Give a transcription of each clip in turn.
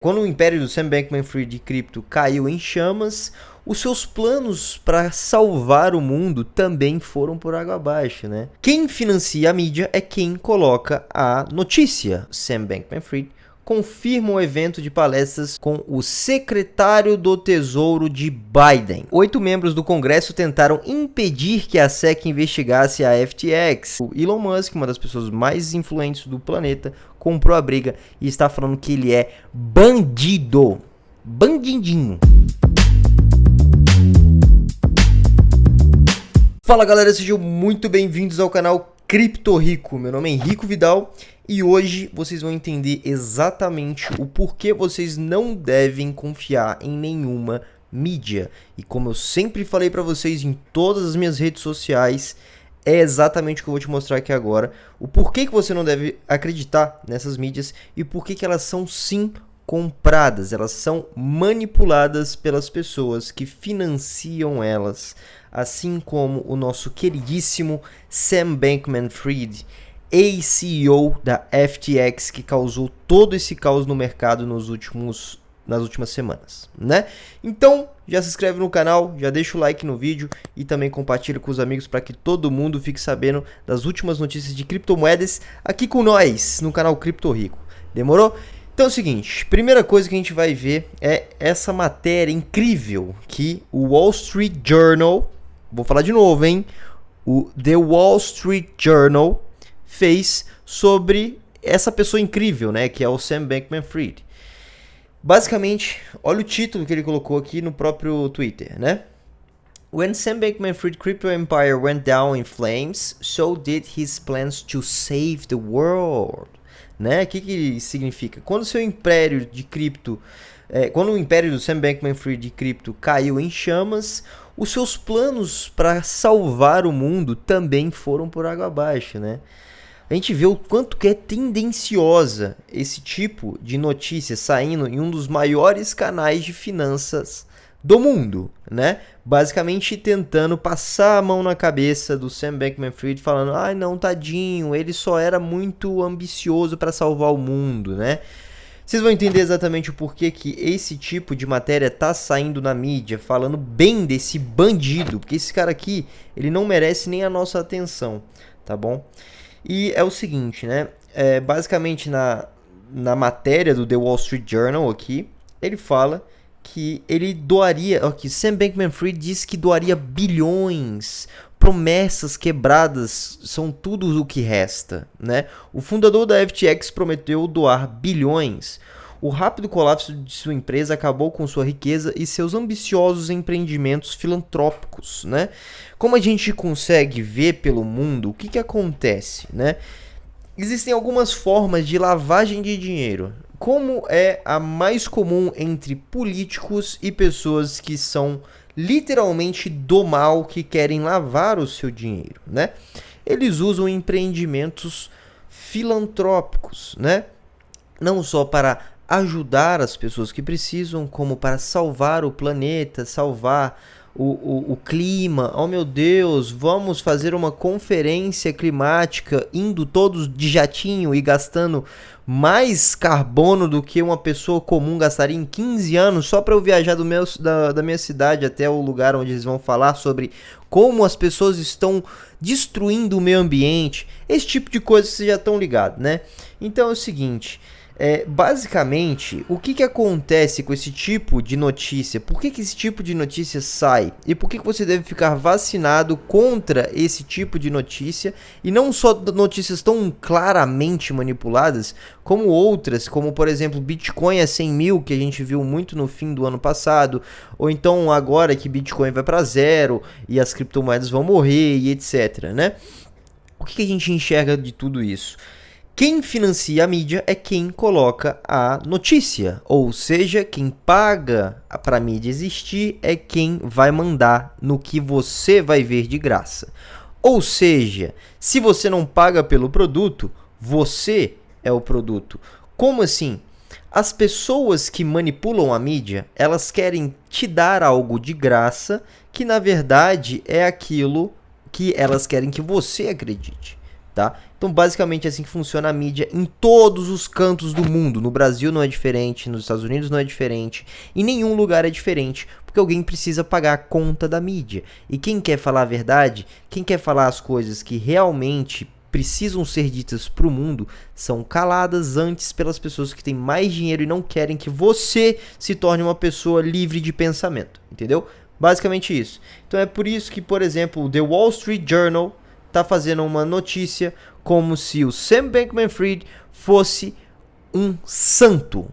Quando o império do Sam Bankman-Fried de cripto caiu em chamas, os seus planos para salvar o mundo também foram por água abaixo, né? Quem financia a mídia é quem coloca a notícia. Sam Bankman-Fried confirma um evento de palestras com o secretário do Tesouro de Biden. 8 membros do Congresso tentaram impedir que a SEC investigasse a FTX. O Elon Musk, uma das pessoas mais influentes do planeta, comprou a briga e está falando que ele é bandido. Bandidinho. Fala galera, sejam muito bem-vindos ao canal Cripto Rico. Meu nome é Henrico Vidal e hoje vocês vão entender exatamente o porquê vocês não devem confiar em nenhuma mídia. E como eu sempre falei para vocês em todas as minhas redes sociais, é exatamente o que eu vou te mostrar aqui agora. O porquê que você não deve acreditar nessas mídias e porquê que elas são sim compradas, elas são manipuladas pelas pessoas que financiam elas, assim como o nosso queridíssimo Sam Bankman-Fried, ex-CEO da FTX, que causou todo esse caos no mercado nas últimas semanas, né? Então, já se inscreve no canal, já deixa o like no vídeo e também compartilha com os amigos para que todo mundo fique sabendo das últimas notícias de criptomoedas aqui com nós no canal Cripto Rico. Demorou? Então é o seguinte, primeira coisa que a gente vai ver é essa matéria incrível que o Wall Street Journal, vou falar de novo, hein? O The Wall Street Journal fez sobre essa pessoa incrível, né? Que é o Sam Bankman-Fried. Basicamente, olha o título que ele colocou aqui no próprio Twitter, né? When Sam Bankman-Fried's crypto empire went down in flames, so did his plans to save the world. Né? O que significa? Quando seu império de cripto, quando o império do Sam Bankman-Fried de cripto caiu em chamas, os seus planos para salvar o mundo também foram por água abaixo, né? A gente vê o quanto que é tendenciosa esse tipo de notícia saindo em um dos maiores canais de finanças do mundo, né? Basicamente tentando passar a mão na cabeça do Sam Bankman-Fried, falando: "Ai, não, tadinho, ele só era muito ambicioso para salvar o mundo", né? Vocês vão entender exatamente o porquê que esse tipo de matéria tá saindo na mídia, falando bem desse bandido, porque esse cara aqui, ele não merece nem a nossa atenção, tá bom? E é o seguinte, né? Basicamente na matéria do The Wall Street Journal aqui, ele fala que ele doaria, que Sam Bankman-Fried disse que doaria bilhões, promessas quebradas são tudo o que resta, né? O fundador da FTX prometeu doar bilhões. O rápido colapso de sua empresa acabou com sua riqueza e seus ambiciosos empreendimentos filantrópicos, né? Como a gente consegue ver pelo mundo, o que acontece, né? Existem algumas formas de lavagem de dinheiro, como é a mais comum entre políticos e pessoas que são literalmente do mal, que querem lavar o seu dinheiro, né? Eles usam empreendimentos filantrópicos, né? Não só para ajudar as pessoas que precisam, como para salvar o planeta, salvar o clima. Oh meu Deus, vamos fazer uma conferência climática indo todos de jatinho e gastando mais carbono do que uma pessoa comum gastaria em 15 anos só para eu viajar da minha cidade até o lugar onde eles vão falar sobre como as pessoas estão destruindo o meio ambiente. Esse tipo de coisa vocês já estão ligados, né? Então é o seguinte... basicamente, o que acontece com esse tipo de notícia? Por que esse tipo de notícia sai? E por que você deve ficar vacinado contra esse tipo de notícia? E não só notícias tão claramente manipuladas, como outras, como por exemplo Bitcoin a 100 mil, que a gente viu muito no fim do ano passado, ou então agora que Bitcoin vai para zero e as criptomoedas vão morrer e etc, né? O que a gente enxerga de tudo isso? Quem financia a mídia é quem coloca a notícia, ou seja, quem paga para a mídia existir é quem vai mandar no que você vai ver de graça. Ou seja, se você não paga pelo produto, você é o produto. Como assim? As pessoas que manipulam a mídia, elas querem te dar algo de graça que na verdade é aquilo que elas querem que você acredite. tá? Então, basicamente, é assim que funciona a mídia em todos os cantos do mundo. No Brasil não é diferente, nos Estados Unidos não é diferente, em nenhum lugar é diferente, porque alguém precisa pagar a conta da mídia. E quem quer falar a verdade, quem quer falar as coisas que realmente precisam ser ditas para o mundo, são caladas antes pelas pessoas que têm mais dinheiro e não querem que você se torne uma pessoa livre de pensamento, entendeu? Basicamente isso. Então é por isso que, por exemplo, o The Wall Street Journal tá fazendo uma notícia como se o Sam Bankman-Fried fosse um santo.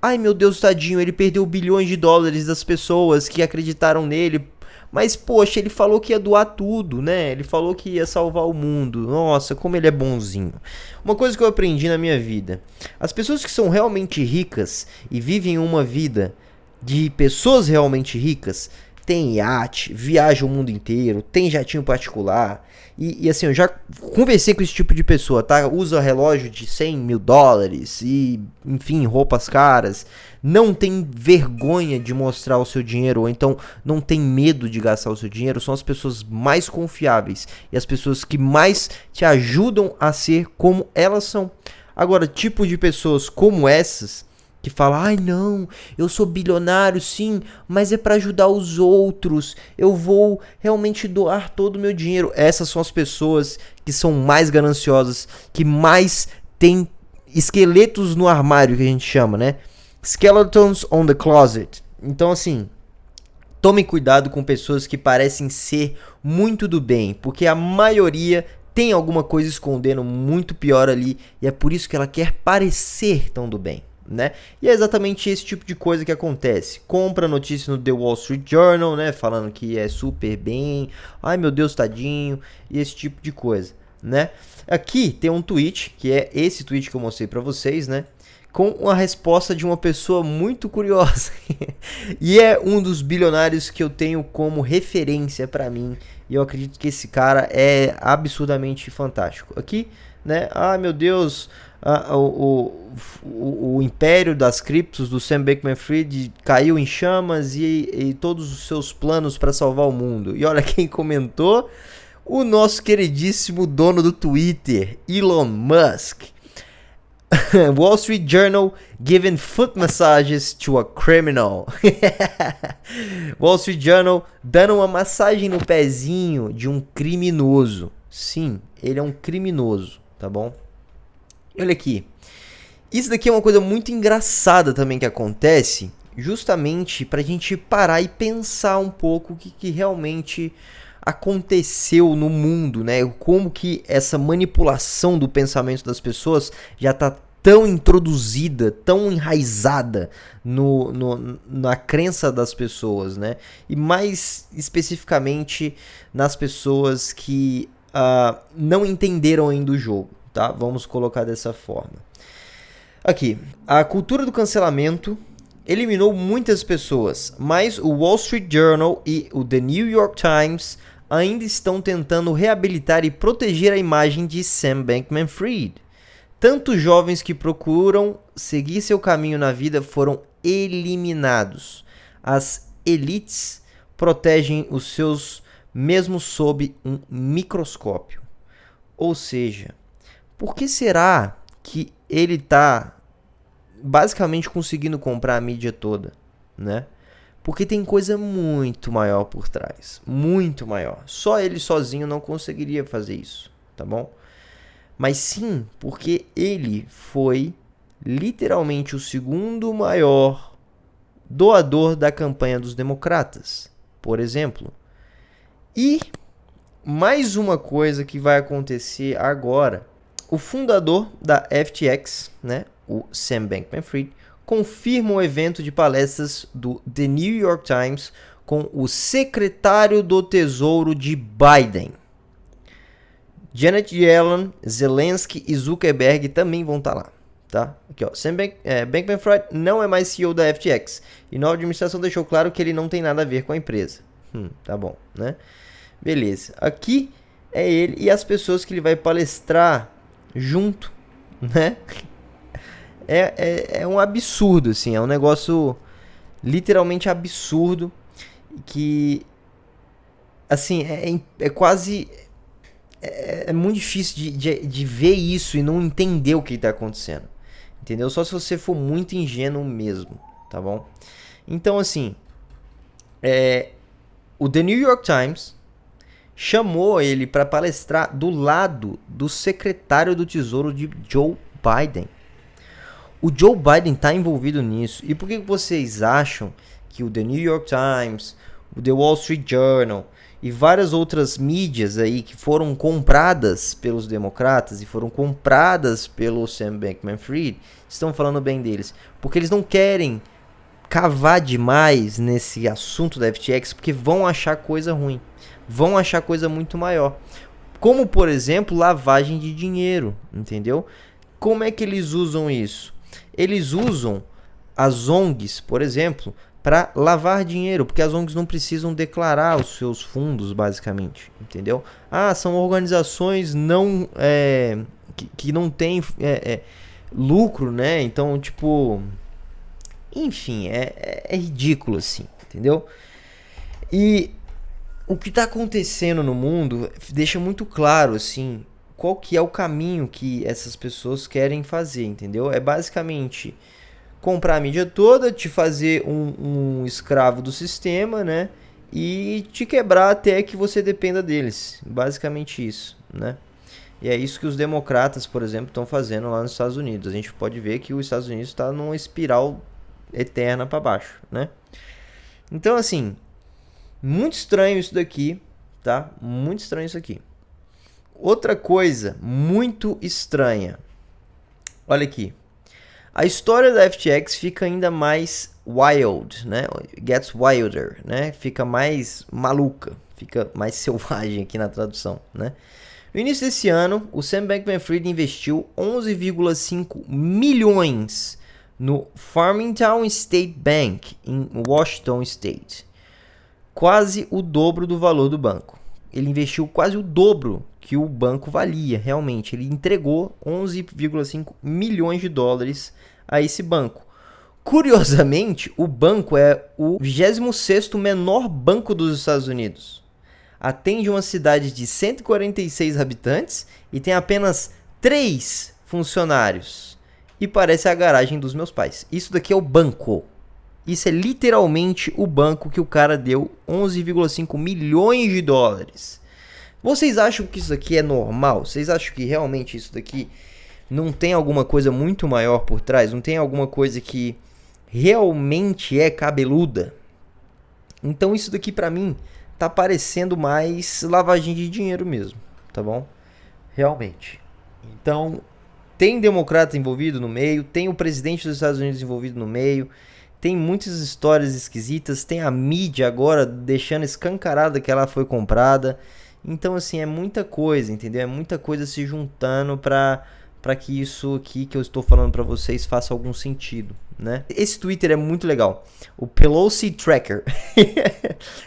Ai, meu Deus, tadinho, ele perdeu bilhões de dólares das pessoas que acreditaram nele. Mas, poxa, ele falou que ia doar tudo, né? Ele falou que ia salvar o mundo. Nossa, como ele é bonzinho. Uma coisa que eu aprendi na minha vida. As pessoas que são realmente ricas e vivem uma vida de pessoas realmente ricas, tem iate, viaja o mundo inteiro, tem jatinho particular. E assim, eu já conversei com esse tipo de pessoa, tá? Usa relógio de 100 mil dólares e, enfim, roupas caras. Não tem vergonha de mostrar o seu dinheiro, ou então não tem medo de gastar o seu dinheiro. São as pessoas mais confiáveis e as pessoas que mais te ajudam a ser como elas são. Agora, tipo de pessoas como essas, que fala, ai não, eu sou bilionário sim, mas é para ajudar os outros, eu vou realmente doar todo o meu dinheiro. Essas são as pessoas que são mais gananciosas, que mais têm esqueletos no armário, que a gente chama, né? Skeletons on the closet. Então assim, tome cuidado com pessoas que parecem ser muito do bem, porque a maioria tem alguma coisa escondendo muito pior ali, e é por isso que ela quer parecer tão do bem. Né? E é exatamente esse tipo de coisa que acontece. Compra notícia no The Wall Street Journal, né? Falando que é super bem, ai meu Deus, tadinho, e esse tipo de coisa, né? Aqui tem um tweet, que é esse tweet que eu mostrei pra vocês, né? Com uma resposta de uma pessoa muito curiosa. E é um dos bilionários que eu tenho como referência pra mim. E eu acredito que esse cara é absurdamente fantástico. Aqui, né? Ai meu Deus, o império das criptos do Sam Bankman-Fried caiu em chamas e todos os seus planos para salvar o mundo. E olha quem comentou: o nosso queridíssimo dono do Twitter, Elon Musk. Wall Street Journal giving foot massages to a criminal. Wall Street Journal dando uma massagem no pezinho de um criminoso. Sim, ele é um criminoso, tá bom? Olha aqui. Isso daqui é uma coisa muito engraçada também que acontece, justamente pra gente parar e pensar um pouco o que realmente aconteceu no mundo, né? Como que essa manipulação do pensamento das pessoas já tá tão introduzida, tão enraizada na crença das pessoas, né? E mais especificamente nas pessoas que não entenderam ainda o jogo, tá? Vamos colocar dessa forma. Aqui, a cultura do cancelamento eliminou muitas pessoas, mas o Wall Street Journal e o The New York Times ainda estão tentando reabilitar e proteger a imagem de Sam Bankman-Fried. Tantos jovens que procuram seguir seu caminho na vida foram eliminados. As elites protegem os seus mesmo sob um microscópio. Ou seja, por que será que ele está basicamente conseguindo comprar a mídia toda, né? Porque tem coisa muito maior por trás, muito maior. Só ele sozinho não conseguiria fazer isso, tá bom? Mas sim, porque ele foi literalmente o segundo maior doador da campanha dos democratas, por exemplo. E mais uma coisa que vai acontecer agora. O fundador da FTX, né, o Sam Bankman-Fried, confirma o evento de palestras do The New York Times com o secretário do Tesouro de Biden. Janet Yellen, Zelensky e Zuckerberg também vão estar lá. Tá? Aqui, ó. Sam Bankman-Fried não é mais CEO da FTX e nova administração deixou claro que ele não tem nada a ver com a empresa. Tá bom, né? Beleza. Aqui é ele e as pessoas que ele vai palestrar junto, né? É um absurdo, assim. É um negócio literalmente absurdo que, assim, é quase... é muito difícil de ver isso e não entender o que está acontecendo, entendeu? Só se você for muito ingênuo mesmo, tá bom? Então, assim, o The New York Times chamou ele para palestrar do lado do secretário do Tesouro de Joe Biden. O Joe Biden está envolvido nisso. E por que vocês acham que o The New York Times, o The Wall Street Journal e várias outras mídias aí que foram compradas pelos democratas e foram compradas pelo Sam Bankman-Fried estão falando bem deles? Porque eles não querem cavar demais nesse assunto da FTX, porque vão achar coisa ruim, vão achar coisa muito maior, como por exemplo lavagem de dinheiro, entendeu? Como é que eles usam isso? Eles usam as ONGs, por exemplo, para lavar dinheiro, porque as ONGs não precisam declarar os seus fundos, basicamente, entendeu? São organizações não que não têm lucro, né? Então, tipo, enfim, é ridículo assim, entendeu? E o que está acontecendo no mundo deixa muito claro, assim, qual que é o caminho que essas pessoas querem fazer, entendeu? É basicamente comprar a mídia toda, te fazer um escravo do sistema, né? E te quebrar até que você dependa deles. Basicamente isso, né? E é isso que os democratas, por exemplo, estão fazendo lá nos Estados Unidos. A gente pode ver que os Estados Unidos está numa espiral eterna para baixo, né? Então, assim, muito estranho isso daqui, tá? Muito estranho isso aqui. Outra coisa muito estranha. Olha aqui. A história da FTX fica ainda mais wild, né? Gets wilder, né? Fica mais maluca, fica mais selvagem aqui na tradução, né? No início desse ano, o Sam Bankman-Fried investiu 11,5 milhões no Farmington State Bank em Washington State. Quase o dobro do valor do banco. Ele investiu quase o dobro que o banco valia, realmente. Ele entregou 11,5 milhões de dólares a esse banco. Curiosamente, o banco é o 26º menor banco dos Estados Unidos. Atende uma cidade de 146 habitantes e tem apenas 3 funcionários. E parece a garagem dos meus pais. Isso daqui é o banco. Isso é literalmente o banco que o cara deu 11,5 milhões de dólares. Vocês acham que isso aqui é normal? Vocês acham que realmente isso daqui não tem alguma coisa muito maior por trás? Não tem alguma coisa que realmente é cabeluda? Então isso daqui pra mim tá parecendo mais lavagem de dinheiro mesmo, tá bom? Realmente. Então, tem democrata envolvido no meio, tem o presidente dos Estados Unidos envolvido no meio, tem muitas histórias esquisitas, tem a mídia agora deixando escancarada que ela foi comprada. Então, assim, é muita coisa, entendeu? É muita coisa se juntando pra que isso aqui que eu estou falando pra vocês faça algum sentido, né? Esse Twitter é muito legal. O Pelosi Tracker.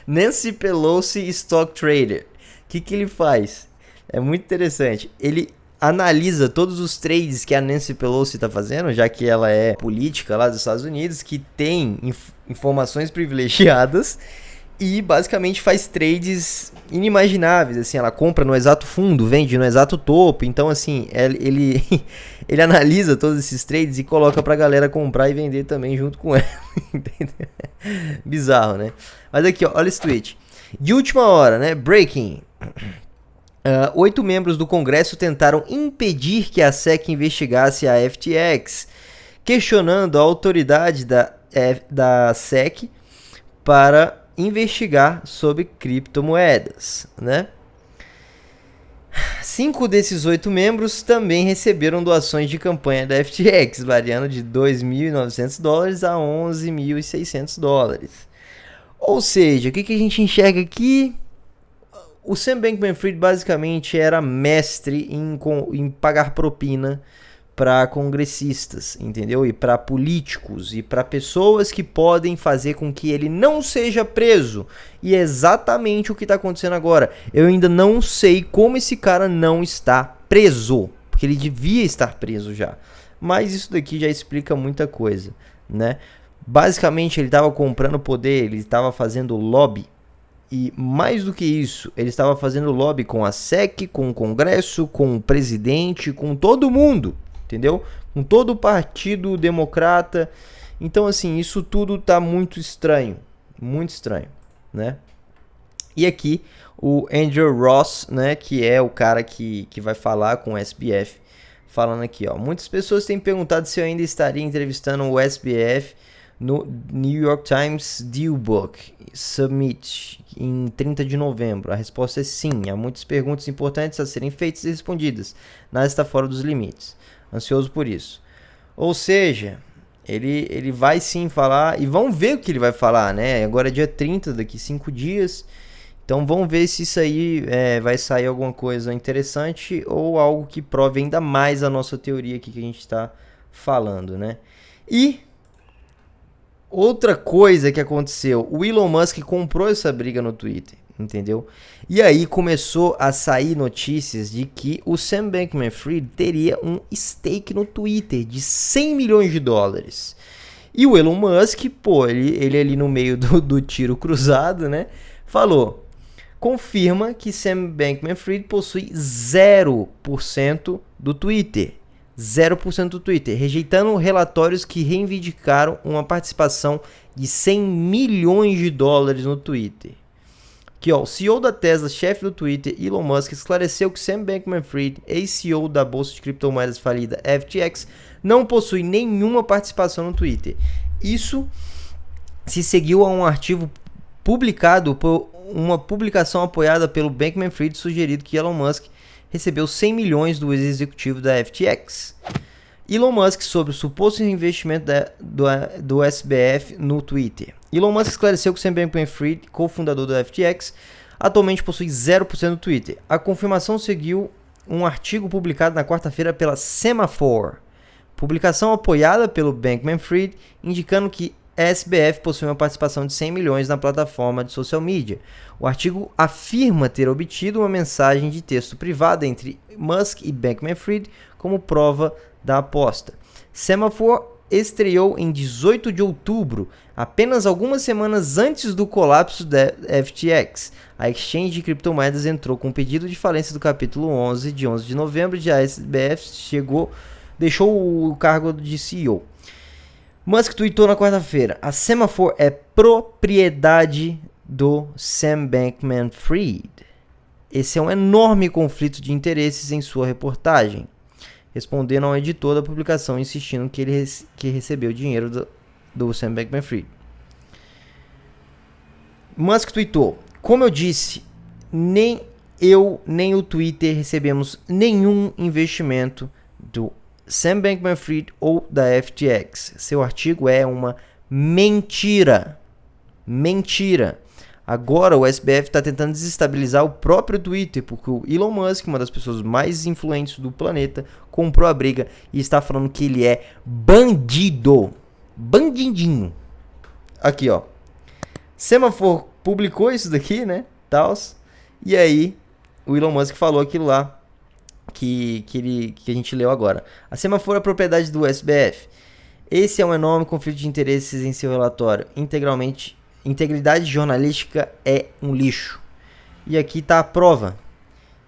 Nancy Pelosi Stock Trader. O que ele faz? É muito interessante. Ele analisa todos os trades que a Nancy Pelosi está fazendo, já que ela é política lá dos Estados Unidos, que tem informações privilegiadas e basicamente faz trades inimagináveis, assim, ela compra no exato fundo, vende no exato topo, então assim, ele analisa todos esses trades e coloca pra galera comprar e vender também junto com ela. Bizarro, né? Mas aqui, ó, olha esse tweet. De última hora, né? Breaking. 8 membros do Congresso tentaram impedir que a SEC investigasse a FTX, questionando a autoridade da SEC para investigar sobre criptomoedas, né? 5 desses 8 membros também receberam doações de campanha da FTX, variando de $2.900 a $11.600. Ou seja, o que a gente enxerga aqui? O Sam Bankman-Fried basicamente era mestre em pagar propina para congressistas, entendeu? E para políticos e para pessoas que podem fazer com que ele não seja preso. E é exatamente o que está acontecendo agora. Eu ainda não sei como esse cara não está preso, porque ele devia estar preso já. Mas isso daqui já explica muita coisa, né? Basicamente ele estava comprando poder, ele estava fazendo lobby E mais do que isso, ele estava fazendo lobby com a SEC, com o Congresso, com o presidente, com todo mundo, entendeu? Com todo o partido democrata. Então, assim, isso tudo tá muito estranho, né? E aqui o Andrew Ross, né, que é o cara que vai falar com o SBF, falando aqui, ó. Muitas pessoas têm perguntado se eu ainda estaria entrevistando o SBF no New York Times DealBook Summit em 30 de novembro. A resposta é sim. Há muitas perguntas importantes a serem feitas e respondidas. Nada está fora dos limites. Ansioso por isso. Ou seja, ele vai sim falar, e vamos ver o que ele vai falar, né? Agora é dia 30, daqui 5 dias. Então vamos ver se isso aí vai sair alguma coisa interessante ou algo que prove ainda mais a nossa teoria aqui que a gente está falando, né? E outra coisa que aconteceu, o Elon Musk comprou essa briga no Twitter, entendeu? E aí começou a sair notícias de que o Sam Bankman-Fried teria um stake no Twitter de 100 milhões de dólares. E o Elon Musk, pô, ele ali no meio do tiro cruzado, né? Falou, confirma que Sam Bankman-Fried possui 0% do Twitter. 0% do Twitter, rejeitando relatórios que reivindicaram uma participação de 100 milhões de dólares no Twitter. Aqui, ó, o CEO da Tesla, chefe do Twitter, Elon Musk, esclareceu que Sam Bankman-Fried, ex-CEO da bolsa de criptomoedas falida FTX, não possui nenhuma participação no Twitter. Isso se seguiu a um artigo publicado por uma publicação apoiada pelo Bankman-Fried, sugerido que Elon Musk recebeu 100 milhões do ex-executivo da FTX. Elon Musk sobre o suposto investimento do SBF no Twitter. Elon Musk esclareceu que Sam Bankman-Fried, cofundador da FTX, atualmente possui 0% do Twitter. A confirmação seguiu um artigo publicado na quarta-feira pela Semafor, publicação apoiada pelo Bankman-Fried, indicando que a SBF possui uma participação de 100 milhões na plataforma de social media. O artigo afirma ter obtido uma mensagem de texto privada entre Musk e Bankman-Fried como prova da aposta. Semafor estreou em 18 de outubro, apenas algumas semanas antes do colapso da FTX. A exchange de criptomoedas entrou com um pedido de falência do capítulo 11 de 11 de novembro e a SBF deixou o cargo de CEO. Musk tweetou na quarta-feira, a Semafor é propriedade do Sam Bankman-Fried. Esse é um enorme conflito de interesses em sua reportagem, respondendo ao editor da publicação, insistindo que ele recebeu dinheiro do Sam Bankman-Fried. Musk tweetou, como eu disse, nem eu nem o Twitter recebemos nenhum investimento do Sam Bankman-Fried ou da FTX. Seu artigo é uma mentira. Mentira. Agora o SBF está tentando desestabilizar o próprio Twitter, porque o Elon Musk, uma das pessoas mais influentes do planeta, comprou a briga e está falando que ele é bandido. Bandidinho. Aqui, ó. Semafor publicou isso daqui, né? Tals. E aí, o Elon Musk falou aquilo lá que a gente leu agora. A Semafor é propriedade do SBF. Esse é um enorme conflito de interesses em seu relatório. Integridade jornalística é um lixo. E aqui está a prova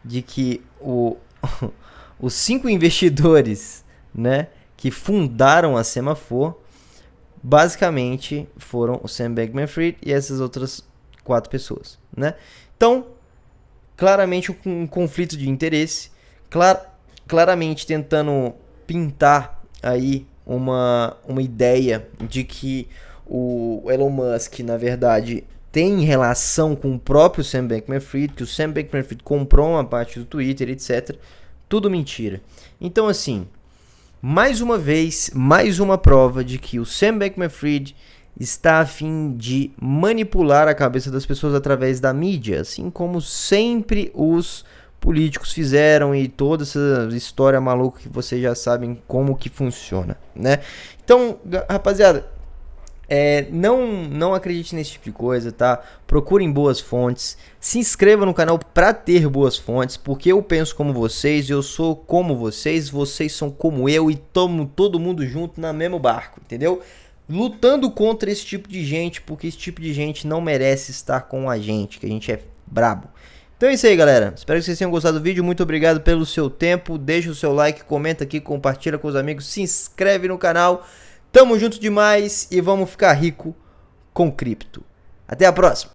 de que os 5 investidores, né, que fundaram a Semafor basicamente foram o Sam Bankman-Fried e essas outras 4 pessoas, né? Então, claramente um conflito de interesse, claramente tentando pintar aí uma ideia de que o Elon Musk, na verdade, tem relação com o próprio Sam Bankman-Fried, que o Sam Bankman-Fried comprou uma parte do Twitter, etc. Tudo mentira. Então, assim, mais uma vez, mais uma prova de que o Sam Bankman-Fried está a fim de manipular a cabeça das pessoas através da mídia, assim como sempre os políticos fizeram e toda essa história maluca que vocês já sabem como que funciona, né? Então, rapaziada, não acredite nesse tipo de coisa, tá? Procurem boas fontes, se inscreva no canal para ter boas fontes, porque eu penso como vocês, eu sou como vocês são como eu e todo mundo junto no mesmo barco, entendeu? lutando contra esse tipo de gente, porque esse tipo de gente não merece estar com a gente, que a gente é brabo. Então é isso aí, galera. Espero que vocês tenham gostado do vídeo. Muito obrigado pelo seu tempo. Deixa o seu like, comenta aqui, compartilha com os amigos, se inscreve no canal. Tamo junto demais e vamos ficar rico com cripto. Até a próxima!